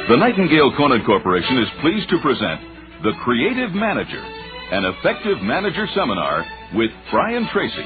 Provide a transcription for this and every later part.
The Nightingale Conant Corporation is pleased to present The Creative Manager, an effective manager seminar with Brian Tracy.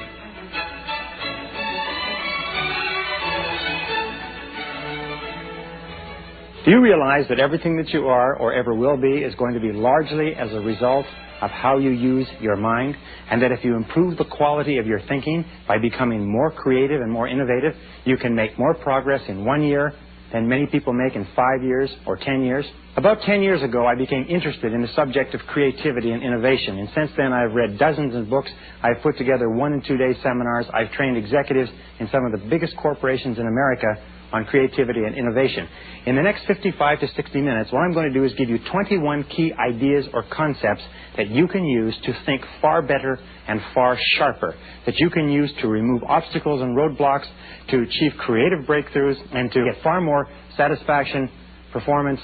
Do you realize that everything that you are or ever will be is going to be largely as a result of how you use your mind? And that if you improve the quality of your thinking by becoming more creative and more innovative, you can make more progress in 1 year than many people make in 5 years or 10 years? About 10 years ago, I became interested in the subject of creativity and innovation. And since then, I've read dozens of books. I've put together 1- and 2-day seminars. I've trained executives in some of the biggest corporations in America on creativity and innovation. In the next 55 to 60 minutes, what I'm going to do is give you 21 key ideas or concepts that you can use to think far better and far sharper, that you can use to remove obstacles and roadblocks, to achieve creative breakthroughs, and to get far more satisfaction, performance,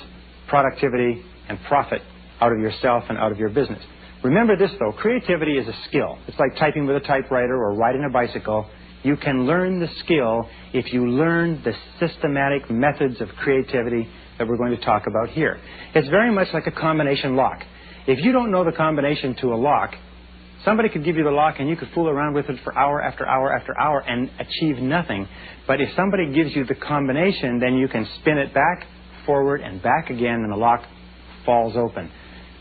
productivity, and profit out of yourself and out of your business. Remember this, though, creativity is a skill. It's like typing with a typewriter or riding a bicycle. You can learn the skill if you learn the systematic methods of creativity that we're going to talk about here. It's very much like a combination lock. If you don't know the combination to a lock, somebody could give you the lock and you could fool around with it for hour after hour after hour and achieve nothing. But if somebody gives you the combination, then you can spin it back, forward, and back again, and the lock falls open.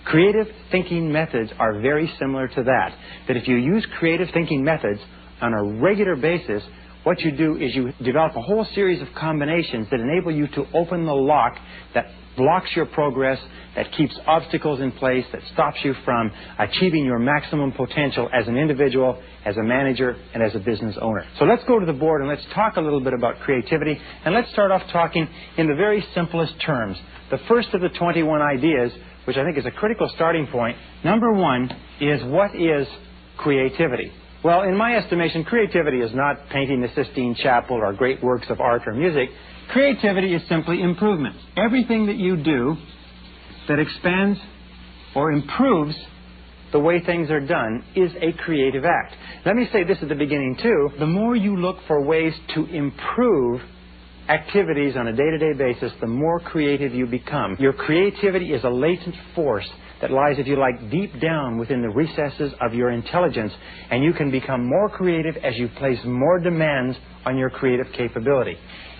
Creative thinking methods are very similar to that. That if you use creative thinking methods on a regular basis, what you do is you develop a whole series of combinations that enable you to open the lock that blocks your progress, that keeps obstacles in place, that stops you from achieving your maximum potential as an individual, as a manager, and as a business owner. So let's go to the board and let's talk a little bit about creativity. And let's start off talking in the very simplest terms. The first of the 21 ideas, which I think is a critical starting point, number one is, what is creativity? Well, in my estimation, creativity is not painting the Sistine Chapel or great works of art or music. Creativity is simply improvement. Everything that you do that expands or improves the way things are done is a creative act. Let me say this at the beginning, too. The more you look for ways to improve activities on a day-to-day basis, the more creative you become. Your creativity is a latent force that lies, if you like, deep down within the recesses of your intelligence, and you can become more creative as you place more demands on your creative capability.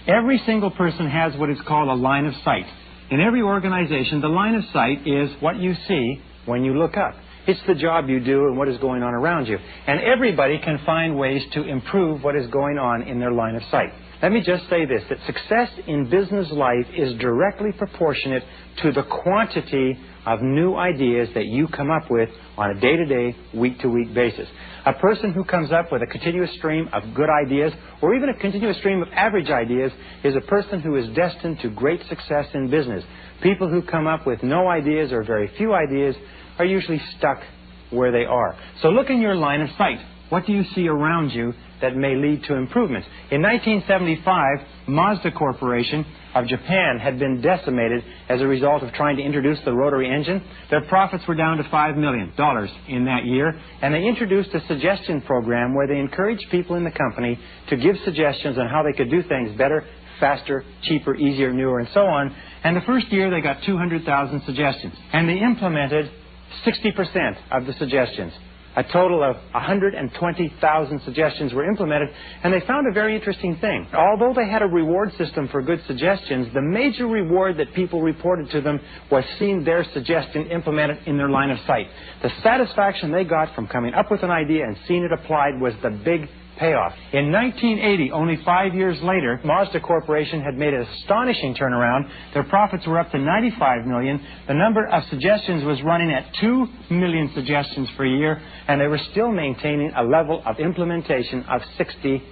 Every single person has what is called a line of sight. In every organization, the line of sight is what you see when you look up. It's the job you do and what is going on around you. And everybody can find ways to improve what is going on in their line of sight. Let me just say this, that success in business life is directly proportionate to the quantity of new ideas that you come up with on a day-to-day, week-to-week basis. A person who comes up with a continuous stream of good ideas, or even a continuous stream of average ideas, is a person who is destined to great success in business. People who come up with no ideas or very few ideas are usually stuck where they are. So look in your line of sight. What do you see around you that may lead to improvements? In 1975, Mazda Corporation of Japan had been decimated as a result of trying to introduce the rotary engine. Their profits were down to $5 million in that year, and they introduced a suggestion program where they encouraged people in the company to give suggestions on how they could do things better, faster, cheaper, easier, newer, and so on. And the first year they got 200,000 suggestions, and they implemented 60% of the suggestions. A total of 120,000 suggestions were implemented, and they found a very interesting thing. Although they had a reward system for good suggestions, the major reward that people reported to them was seeing their suggestion implemented in their line of sight. The satisfaction they got from coming up with an idea and seeing it applied was the big payoff. In 1980, only 5 years later, Mazda Corporation had made an astonishing turnaround. Their profits were up to $95 million. The number of suggestions was running at 2 million suggestions per year, and they were still maintaining a level of implementation of 60%.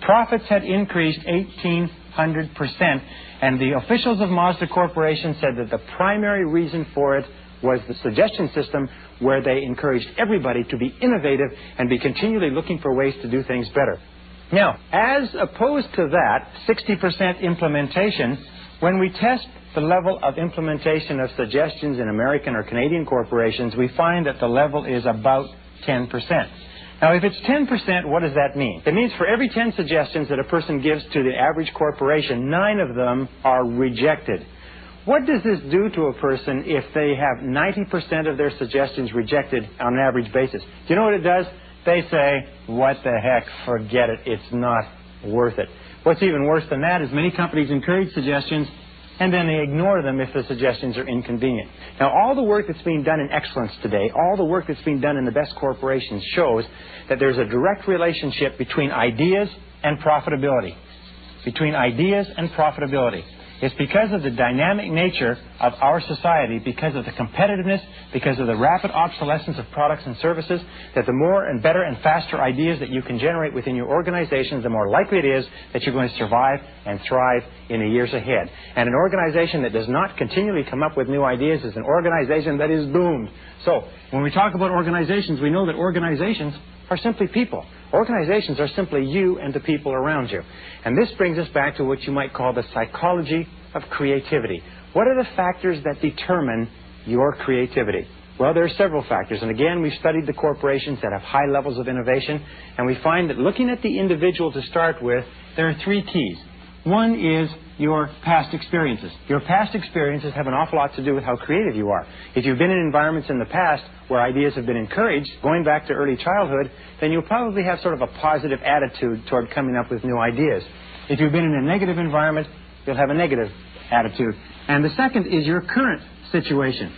Profits had increased 1,800%, and the officials of Mazda Corporation said that the primary reason for it was the suggestion system, where they encouraged everybody to be innovative and be continually looking for ways to do things better. Now, as opposed to that 60% implementation, when we test the level of implementation of suggestions in American or Canadian corporations, we find that the level is about 10%. Now, if it's 10%, what does that mean? It means for every 10 suggestions that a person gives to the average corporation, 9 of them are rejected. what does this do to a person if they have 90% of their suggestions rejected on an average basis? Do you know what it does? They say, what the heck, forget it, it's not worth it. What's even worse than that is many companies encourage suggestions and then they ignore them if the suggestions are inconvenient. Now, all the work that's being done in excellence today, all the work that's being done in the best corporations shows that there's a direct relationship between ideas and profitability. Between ideas and profitability. It's because of the dynamic nature of our society, because of the competitiveness, because of the rapid obsolescence of products and services, that the more and better and faster ideas that you can generate within your organization, the more likely it is that you're going to survive and thrive in the years ahead. And an organization that does not continually come up with new ideas is an organization that is doomed. So, when we talk about organizations, we know that organizations are simply people. Organizations are simply you and the people around you. And this brings us back to what you might call the psychology of creativity. What are the factors that determine your creativity? Well, there are several factors. And again, we've studied the corporations that have high levels of innovation. And we find that looking at the individual to start with, there are three keys. One is your past experiences. Your past experiences have an awful lot to do with how creative you are. If you've been in environments in the past where ideas have been encouraged, going back to early childhood, then you'll probably have sort of a positive attitude toward coming up with new ideas. If you've been in a negative environment, you'll have a negative attitude. And the second is your current situation.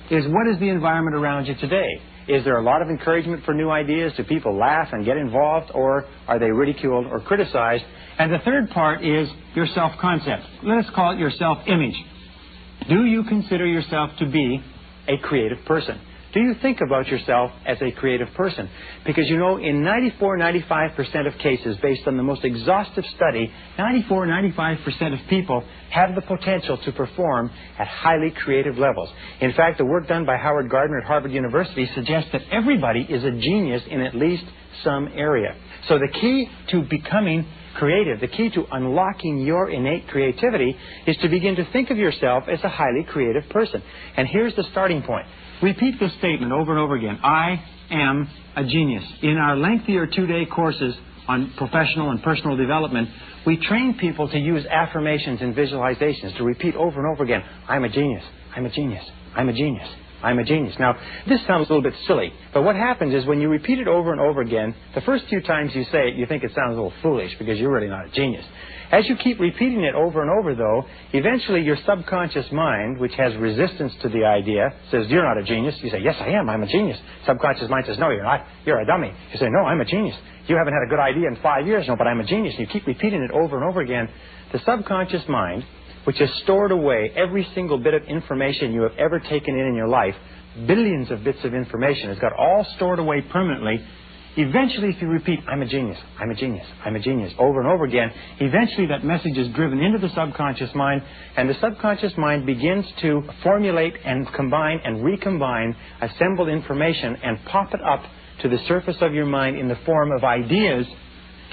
Is what is the environment around you today? Is there a lot of encouragement for new ideas? Do people laugh and get involved, or are they ridiculed or criticized? And the third part is your self-concept. Let us call it your self-image. Do you consider yourself to be a creative person? Do you think about yourself as a creative person? Because you know, in 95% of cases, based on the most exhaustive study, 95% of people have the potential to perform at highly creative levels. In fact, the work done by Howard Gardner at Harvard University suggests that everybody is a genius in at least some area. So the key to becoming creative, the key to unlocking your innate creativity is to begin to think of yourself as a highly creative person. And here's the starting point. Repeat this statement over and over again. I am a genius. In our lengthier 2-day courses on professional and personal development, we train people to use affirmations and visualizations to repeat over and over again. I'm a genius. I'm a genius. I'm a genius. I'm a genius. Now, this sounds a little bit silly, but what happens is when you repeat it over and over again, the first few times you say it, you think it sounds a little foolish because you're really not a genius. As you keep repeating it over and over, though, eventually your subconscious mind, which has resistance to the idea, says, you're not a genius. You say, yes, I am. I'm a genius. Subconscious mind says, no, you're not. You're a dummy. You say, no, I'm a genius. You haven't had a good idea in 5 years. No, but I'm a genius. And you keep repeating it over and over again. The subconscious mind, which has stored away every single bit of information you have ever taken in your life, billions of bits of information, has got all stored away permanently. Eventually, if you repeat, I'm a genius, I'm a genius, I'm a genius, over and over again, eventually that message is driven into the subconscious mind, and the subconscious mind begins to formulate and combine and recombine assembled information and pop it up to the surface of your mind in the form of ideas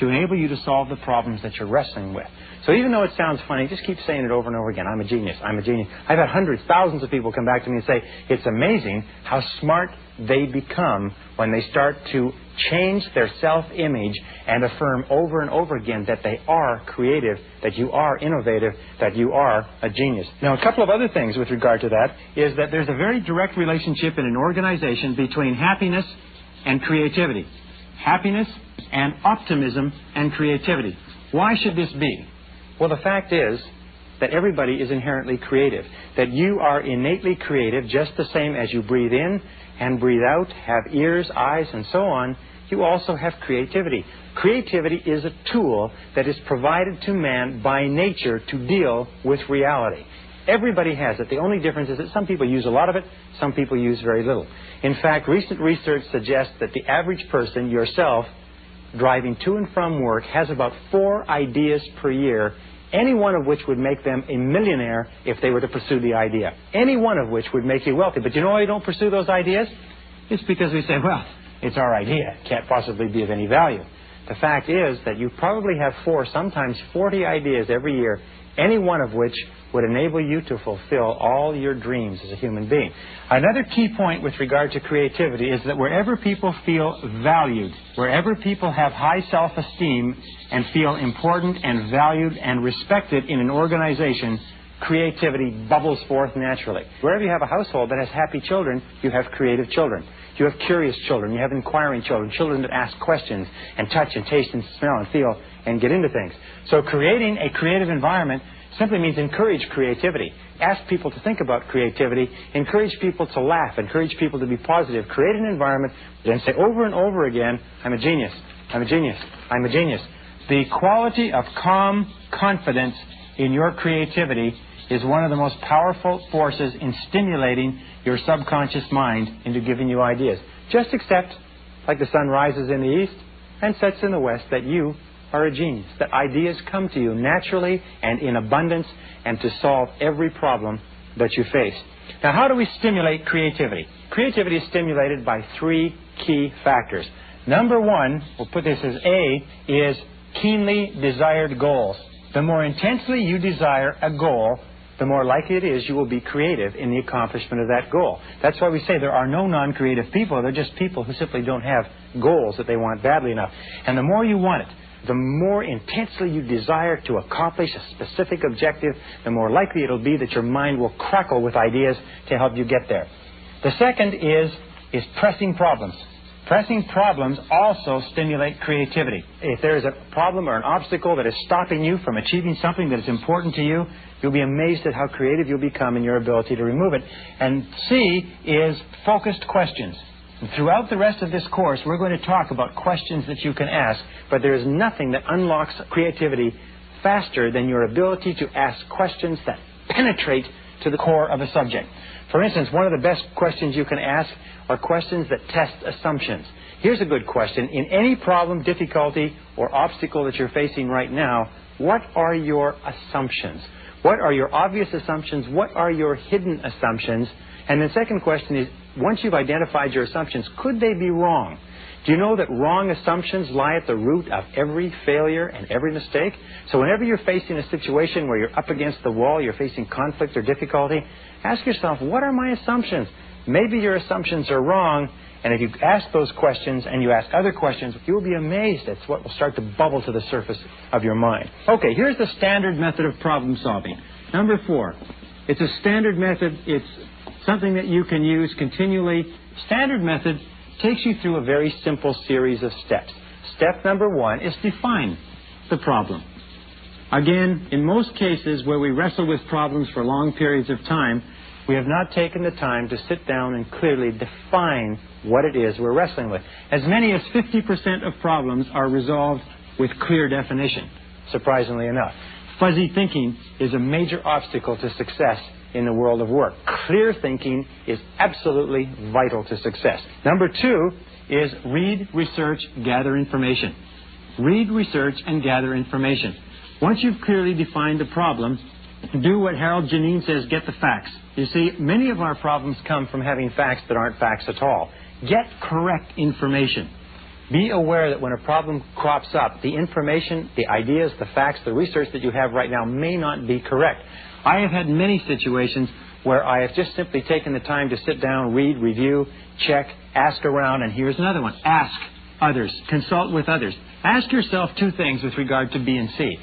to enable you to solve the problems that you're wrestling with. So even though it sounds funny, just keep saying it over and over again. I'm a genius. I'm a genius. I've had hundreds, thousands of people come back to me and say, it's amazing how smart they become when they start to change their self-image and affirm over and over again that they are creative, that you are innovative, that you are a genius. Now, a couple of other things with regard to that is that there's a very direct relationship in an organization between happiness and creativity. Happiness and optimism and creativity. Why should this be? Well, the fact is that everybody is inherently creative, that you are innately creative just the same as you breathe in and breathe out, have ears, eyes, and so on. You also have creativity. Creativity is a tool that is provided to man by nature to deal with reality. Everybody has it. The only difference is that some people use a lot of it, some people use very little. In fact, recent research suggests that the average person, yourself, driving to and from work, has about 4 ideas per year, any one of which would make them a millionaire if they were to pursue the idea. Any one of which would make you wealthy. But you know why you don't pursue those ideas? It's because we say, well, it's our idea. It can't possibly be of any value. The fact is that you probably have 4, sometimes 40 ideas every year, any one of which would enable you to fulfill all your dreams as a human being. Another key point with regard to creativity is that wherever people feel valued, wherever people have high self-esteem and feel important and valued and respected in an organization, creativity bubbles forth naturally. Wherever you have a household that has happy children, you have creative children. You have curious children. You have inquiring children, children that ask questions and touch and taste and smell and feel and get into things. So creating a creative environment simply means encourage creativity. Ask people to think about creativity. Encourage people to laugh. Encourage people to be positive. Create an environment and say over and over again, I'm a genius. I'm a genius. I'm a genius. The quality of calm confidence in your creativity is one of the most powerful forces in stimulating your subconscious mind into giving you ideas. Just accept, like the sun rises in the east and sets in the west, that you are a genius, that ideas come to you naturally and in abundance and to solve every problem that you face. Now, how do we stimulate creativity? Creativity is stimulated by three key factors. Number one, we'll put this as A, is keenly desired goals. The more intensely you desire a goal, the more likely it is you will be creative in the accomplishment of that goal. That's why we say there are no non-creative people. They're just people who simply don't have goals that they want badly enough. And the more you want it, the more intensely you desire to accomplish a specific objective, the more likely it'll be that your mind will crackle with ideas to help you get there. The second is pressing problems. Pressing problems also stimulate creativity. If there is a problem or an obstacle that is stopping you from achieving something that is important to you, you'll be amazed at how creative you'll become in your ability to remove it. And C is focused questions. And throughout the rest of this course, we're going to talk about questions that you can ask, but there is nothing that unlocks creativity faster than your ability to ask questions that penetrate to the core of a subject. For instance, one of the best questions you can ask are questions that test assumptions. Here's a good question. In any problem, difficulty, or obstacle that you're facing right now, what are your assumptions? What are your obvious assumptions? What are your hidden assumptions? And the second question is, once you've identified your assumptions, could they be wrong? Do you know that wrong assumptions lie at the root of every failure and every mistake? So whenever you're facing a situation where you're up against the wall, you're facing conflict or difficulty, ask yourself, what are my assumptions? Maybe your assumptions are wrong, and if you ask those questions and you ask other questions, you'll be amazed at what will start to bubble to the surface of your mind. Okay, here's the standard method of problem solving. Number 4, it's a standard method. It's something that you can use continually. Standard method takes you through a very simple series of steps. Step number 1 is define the problem. Again, in most cases where we wrestle with problems for long periods of time, we have not taken the time to sit down and clearly define what it is we're wrestling with. As many as 50% of problems are resolved with clear definition, surprisingly enough. Fuzzy thinking is a major obstacle to success in the world of work. Clear thinking is absolutely vital to success. Number 2 is read, research, gather information. Read, research, and gather information. Once you've clearly defined the problem, do what Harold Janine says, get the facts. You see, many of our problems come from having facts that aren't facts at all. Get correct information. Be aware that when a problem crops up, the information, the ideas, the facts, the research that you have right now may not be correct. I have had many situations where I have just simply taken the time to sit down, read, review, check, ask around, and here's another one. Ask others. Consult with others. Ask yourself 2 things with regard to B and C.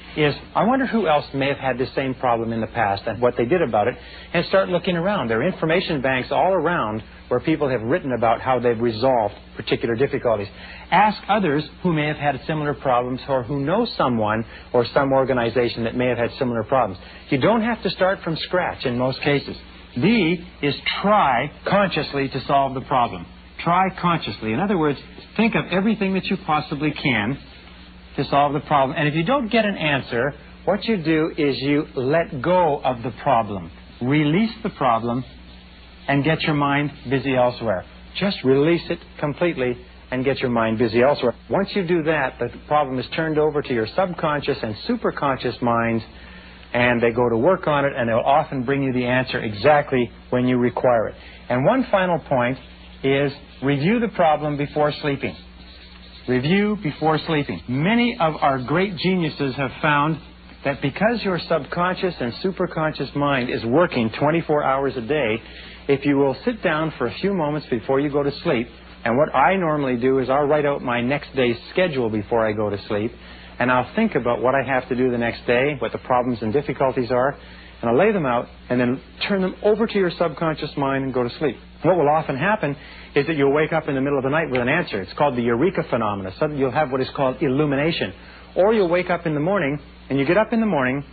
I wonder who else may have had this same problem in the past and what they did about it, and start looking around. There are information banks all around where people have written about how they've resolved particular difficulties. Ask others who may have had similar problems or who know someone or some organization that may have had similar problems. You don't have to start from scratch in most cases. D is try consciously to solve the problem. Try consciously. In other words, think of everything that you possibly can to solve the problem. And if you don't get an answer, what you do is you let go of the problem. Release the problem and get your mind busy elsewhere. Just release it completely and get your mind busy elsewhere. Once you do that, the problem is turned over to your subconscious and superconscious minds, and they go to work on it, and they'll often bring you the answer exactly when you require it. And one final point is review the problem before sleeping. Review before sleeping. Many of our great geniuses have found that because your subconscious and superconscious mind is working 24 hours a day, if you will sit down for a few moments before you go to sleep, and what I normally do is I'll write out my next day's schedule before I go to sleep, and I'll think about what I have to do the next day, what the problems and difficulties are, and I'll lay them out and then turn them over to your subconscious mind and go to sleep. What will often happen is that you'll wake up in the middle of the night with an answer. It's called the eureka phenomena. Suddenly you'll have what is called illumination. Or you'll wake up in the morning, and you get up in the morning,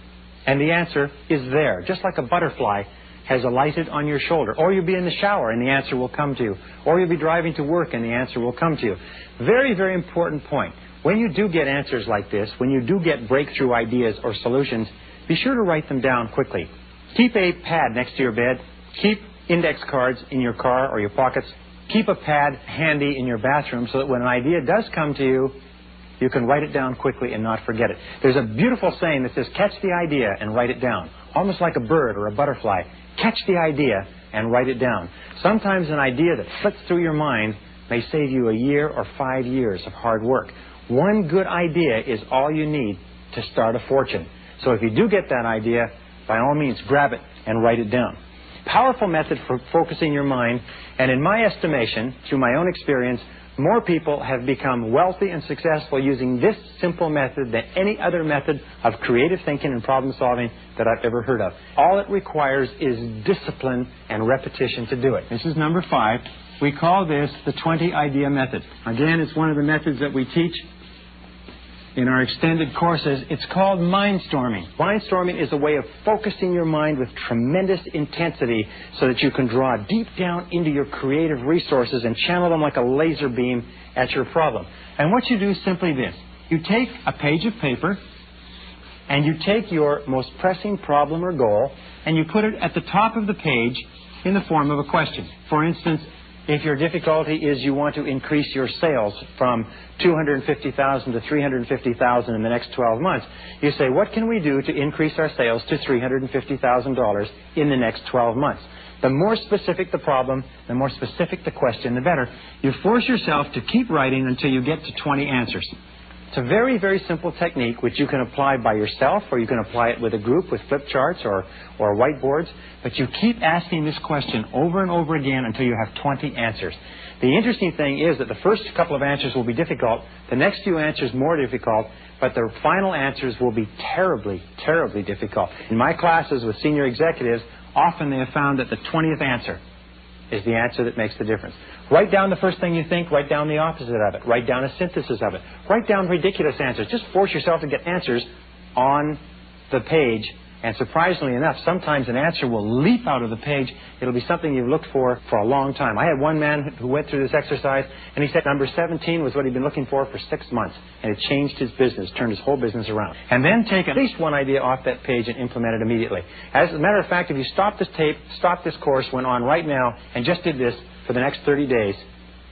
and the answer is there, just like a butterfly has alighted on your shoulder. Or you'll be in the shower, and the answer will come to you. Or you'll be driving to work, and the answer will come to you. Very, very important point. When you do get answers like this, when you do get breakthrough ideas or solutions, be sure to write them down quickly. Keep a pad next to your bed. Keep index cards in your car or your pockets. Keep a pad handy in your bathroom so that when an idea does come to you, you can write it down quickly and not forget it. There's a beautiful saying that says, catch the idea and write it down. Almost like a bird or a butterfly. Catch the idea and write it down. Sometimes an idea that flits through your mind may save you a year or 5 years of hard work. One good idea is all you need to start a fortune. So if you do get that idea, by all means, grab it and write it down. Powerful method for focusing your mind, and in my estimation, through my own experience, more people have become wealthy and successful using this simple method than any other method of creative thinking and problem solving that I've ever heard of. All it requires is discipline and repetition to do it. This is number 5. We call this the 20 idea method. Again, it's one of the methods that we teach in our extended courses. It's called mindstorming. Mindstorming is a way of focusing your mind with tremendous intensity so that you can draw deep down into your creative resources and channel them like a laser beam at your problem. And what you do is simply this. You take a page of paper and you take your most pressing problem or goal and you put it at the top of the page in the form of a question. For instance, if your difficulty is you want to increase your sales from $250,000 to $350,000 in the next 12 months, you say, what can we do to increase our sales to $350,000 in the next 12 months? The more specific the problem, the more specific the question, the better. You force yourself to keep writing until you get to 20 answers. It's a very, very simple technique which you can apply by yourself, or you can apply it with a group with flip charts or whiteboards. But you keep asking this question over and over again until you have 20 answers. The interesting thing is that the first couple of answers will be difficult, the next few answers more difficult, but the final answers will be terribly, terribly difficult. In my classes with senior executives, often they have found that the 20th answer is the answer that makes the difference. Write down the first thing you think, write down the opposite of it, write down a synthesis of it, write down ridiculous answers. Just force yourself to get answers on the page, and surprisingly enough, sometimes an answer will leap out of the page. It'll be something you've looked for a long time. I had one man who went through this exercise, and he said number 17 was what he'd been looking for 6 months, and it changed his business, turned his whole business around. And then take at least one idea off that page and implement it immediately. As a matter of fact, if you stop this tape, stop this course, went on right now, and just did this for the next 30 days,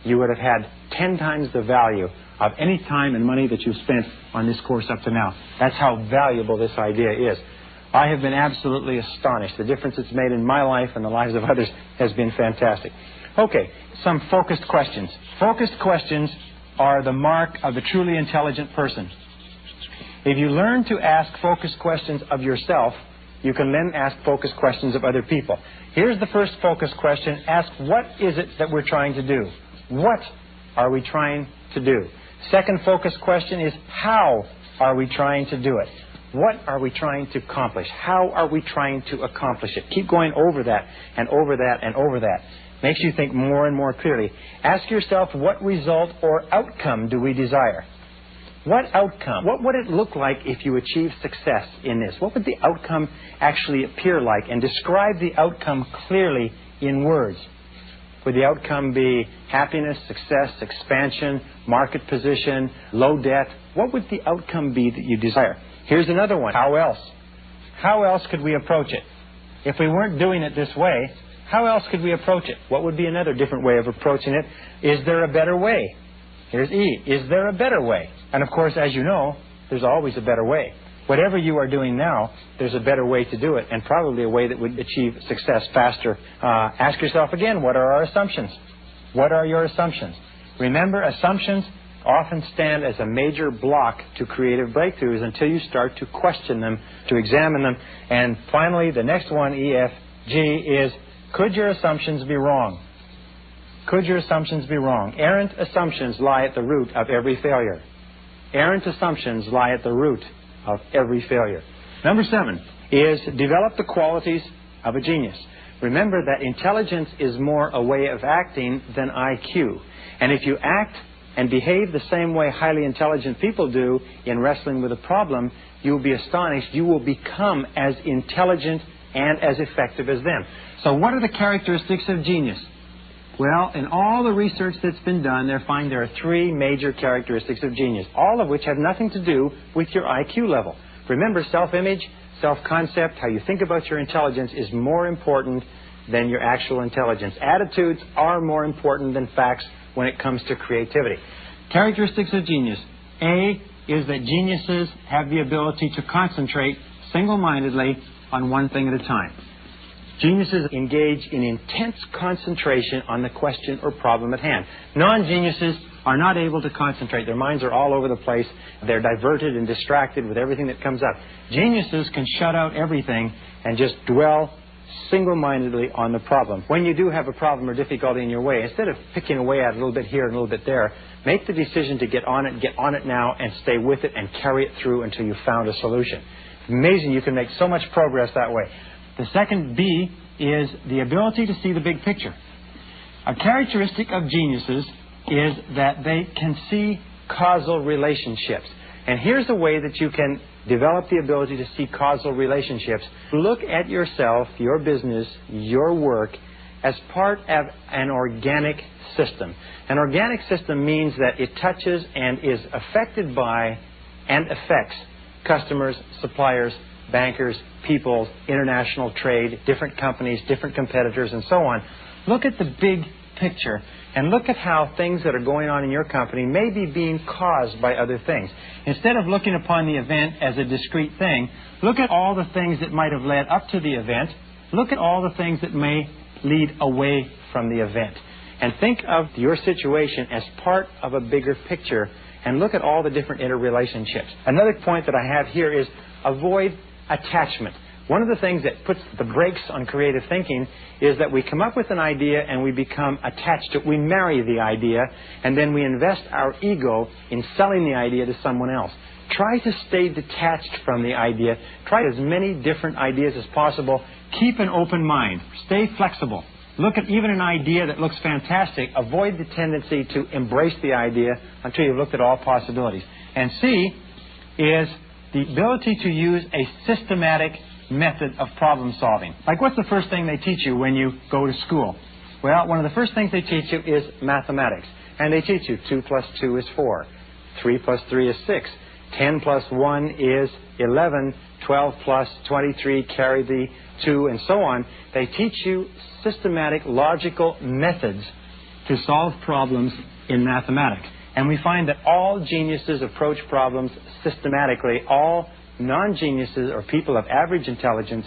you would have had 10 times the value of any time and money that you've spent on this course up to now. That's how valuable this idea is. I have been absolutely astonished. The difference it's made in my life and the lives of others has been fantastic. Okay, some focused questions. Focused questions are the mark of a truly intelligent person. If you learn to ask focused questions of yourself, you can then ask focused questions of other people. Here's the first focused question. Ask, what is it that we're trying to do? What are we trying to do? Second focused question is, how are we trying to do it? What are we trying to accomplish? How are we trying to accomplish it? Keep going over that and over that and over that. Makes you think more and more clearly. Ask yourself, what result or outcome do we desire? What outcome? What would it look like if you achieved success in this? What would the outcome actually appear like? And describe the outcome clearly in words. Would the outcome be happiness, success, expansion, market position, low debt? What would the outcome be that you desire? Here's another one. How else? How else could we approach it? If we weren't doing it this way, how else could we approach it? What would be another different way of approaching it? Is there a better way? Here's E. Is there a better way? And of course, as you know, there's always a better way. Whatever you are doing now, there's a better way to do it, and probably a way that would achieve success faster. Ask yourself again, what are our assumptions? What are your assumptions? Remember, assumptions often stand as a major block to creative breakthroughs until you start to question them, to examine them. And finally, the next one, E, F, G, is, could your assumptions be wrong? Could your assumptions be wrong? Errant assumptions lie at the root of every failure. Errant assumptions lie at the root of every failure. Number 7, is develop the qualities of a genius. Remember that intelligence is more a way of acting than IQ. And if you act and behave the same way highly intelligent people do in wrestling with a problem, you'll be astonished. You will become as intelligent and as effective as them. So what are the characteristics of genius? Well, in all the research that's been done, they find there are three major characteristics of genius, all of which have nothing to do with your IQ level. Remember, self-image, self-concept, how you think about your intelligence is more important than your actual intelligence. Attitudes are more important than facts when it comes to creativity. Characteristics of genius. A is that geniuses have the ability to concentrate single-mindedly on one thing at a time. Geniuses engage in intense concentration on the question or problem at hand. Non-geniuses are not able to concentrate. Their minds are all over the place. They're diverted and distracted with everything that comes up. Geniuses can shut out everything and just dwell single-mindedly on the problem. When you do have a problem or difficulty in your way, instead of picking away at it a little bit here and a little bit there, make the decision to get on it now, and stay with it and carry it through until you've found a solution. It's amazing you can make so much progress that way. The second B is the ability to see the big picture. A characteristic of geniuses is that they can see causal relationships. And here's a way that you can develop the ability to see causal relationships. Look at yourself, your business, your work as part of an organic system. An organic system means that it touches and is affected by and affects customers, suppliers, bankers, people, international trade, different companies, different competitors, and so on. Look at the big picture and look at how things that are going on in your company may be being caused by other things. Instead of looking upon the event as a discrete thing, look at all the things that might have led up to the event. Look at all the things that may lead away from the event. And think of your situation as part of a bigger picture and look at all the different interrelationships. Another point that I have here is avoid attachment. One of the things that puts the brakes on creative thinking is that we come up with an idea and we become attached to it. We marry the idea and then we invest our ego in selling the idea to someone else. Try to stay detached from the idea. Try as many different ideas as possible. Keep an open mind. Stay flexible. Look at even an idea that looks fantastic. Avoid the tendency to embrace the idea until you've looked at all possibilities. And C is the ability to use a systematic method of problem solving. Like, what's the first thing they teach you when you go to school? Well, one of the first things they teach you is mathematics. And they teach you 2 plus 2 is 4. 3 plus 3 is 6. 10 plus 1 is 11. 12 plus 23, carry the 2, and so on. They teach you systematic, logical methods to solve problems in mathematics. And we find that all geniuses approach problems systematically. All non-geniuses or people of average intelligence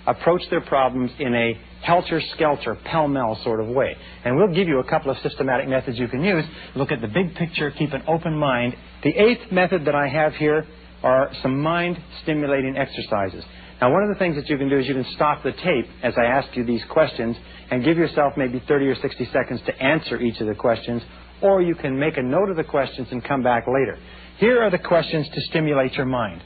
approach their problems in a helter-skelter, pell-mell sort of way. And we'll give you a couple of systematic methods you can use. Look at the big picture, keep an open mind. The 8th method that I have here are some mind-stimulating exercises. Now, one of the things that you can do is you can stop the tape as I ask you these questions and give yourself maybe 30 or 60 seconds to answer each of the questions, or you can make a note of the questions and come back later. Here are the questions to stimulate your mind.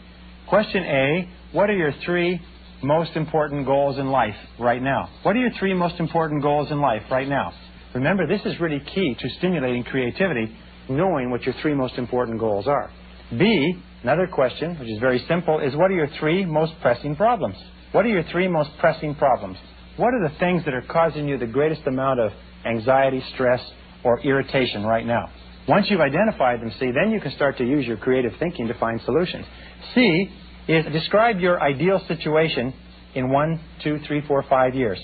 Question A, what are your 3 most important goals in life right now? What are your 3 most important goals in life right now? Remember, this is really key to stimulating creativity, knowing what your 3 most important goals are. B, another question, which is very simple, is what are your 3 most pressing problems? What are your 3 most pressing problems? What are the things that are causing you the greatest amount of anxiety, stress, or irritation right now? Once you've identified them, C, then you can start to use your creative thinking to find solutions. C is describe your ideal situation in 1, 2, 3, 4, 5 years.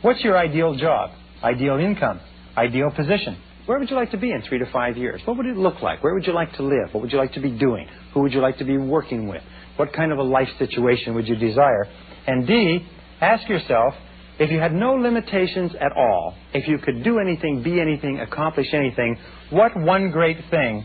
What's your ideal job? Ideal income? Ideal position? Where would you like to be in 3 to 5 years? What would it look like? Where would you like to live? What would you like to be doing? Who would you like to be working with? What kind of a life situation would you desire? And D, ask yourself, if you had no limitations at all, if you could do anything, be anything, accomplish anything, what one great thing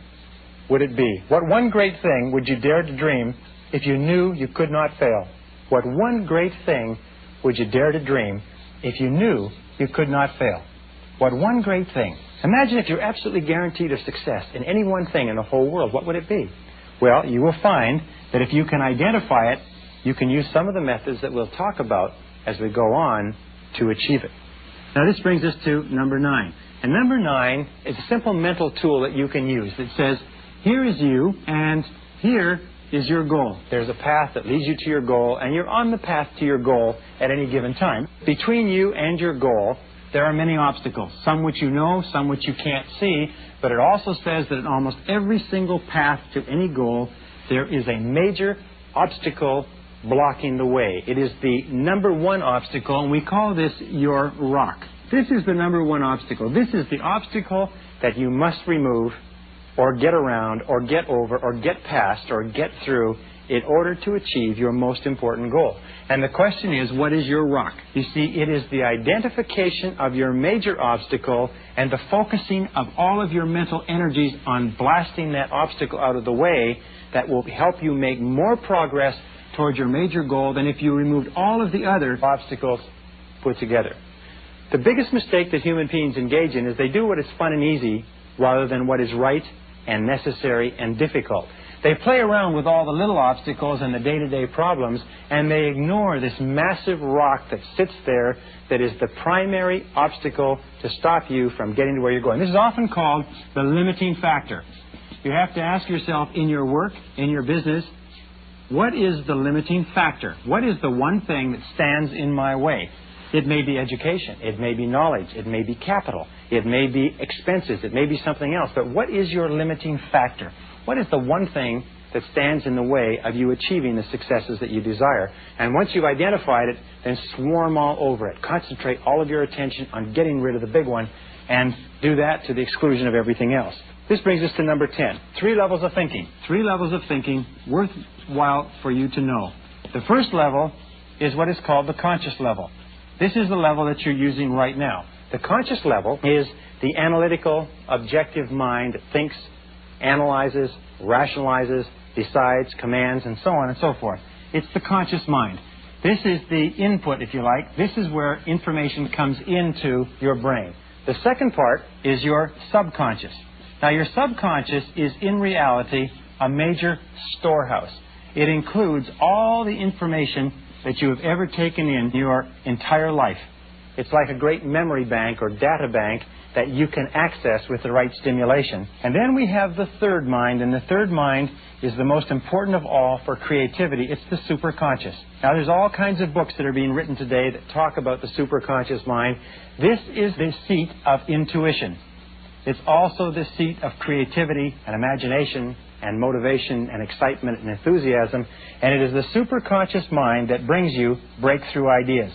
would it be? What one great thing would you dare to dream if you knew you could not fail? What one great thing would you dare to dream if you knew you could not fail? What one great thing? Imagine if you're absolutely guaranteed of success in any one thing in the whole world. What would it be? Well, you will find that if you can identify it, you can use some of the methods that we'll talk about as we go on to achieve it. Now this brings us to number 9. And number 9 is a simple mental tool that you can use that says, here is you and here is your goal. There's a path that leads you to your goal, and you're on the path to your goal at any given time. Between you and your goal, there are many obstacles, some which you know, some which you can't see, but it also says that in almost every single path to any goal, there is a major obstacle blocking the way. It is the number 1 obstacle, and we call this your rock. This is the number 1 obstacle. This is the obstacle that you must remove or get around or get over or get past or get through in order to achieve your most important goal. And the question is, what is your rock? You see, it is the identification of your major obstacle and the focusing of all of your mental energies on blasting that obstacle out of the way that will help you make more progress towards your major goal than if you removed all of the other obstacles put together. The biggest mistake that human beings engage in is they do what is fun and easy rather than what is right and necessary and difficult. They play around with all the little obstacles and the day-to-day problems, and they ignore this massive rock that sits there that is the primary obstacle to stop you from getting to where you're going. This is often called the limiting factor. You have to ask yourself in your work, in your business, what is the limiting factor? What is the one thing that stands in my way? It may be education. It may be knowledge. It may be capital. It may be expenses. It may be something else. But what is your limiting factor? What is the one thing that stands in the way of you achieving the successes that you desire? And once you've identified it, then swarm all over it. Concentrate all of your attention on getting rid of the big one, and do that to the exclusion of everything else. This brings us to number 10. 3 levels of thinking. 3 levels of thinking worthwhile for you to know. The first level is what is called the conscious level. This is the level that you're using right now. The conscious level is the analytical, objective mind that thinks, analyzes, rationalizes, decides, commands, and so on and so forth. It's the conscious mind. This is the input, if you like. This is where information comes into your brain. The second part is your subconscious. Now, your subconscious is in reality a major storehouse. It includes all the information that you have ever taken in your entire life. It's like a great memory bank or data bank that you can access with the right stimulation. And then we have the third mind, and the third mind is the most important of all for creativity. It's the superconscious. Now, there's all kinds of books that are being written today that talk about the superconscious mind. This is the seat of intuition. It's also the seat of creativity and imagination and motivation and excitement and enthusiasm. And it is the superconscious mind that brings you breakthrough ideas.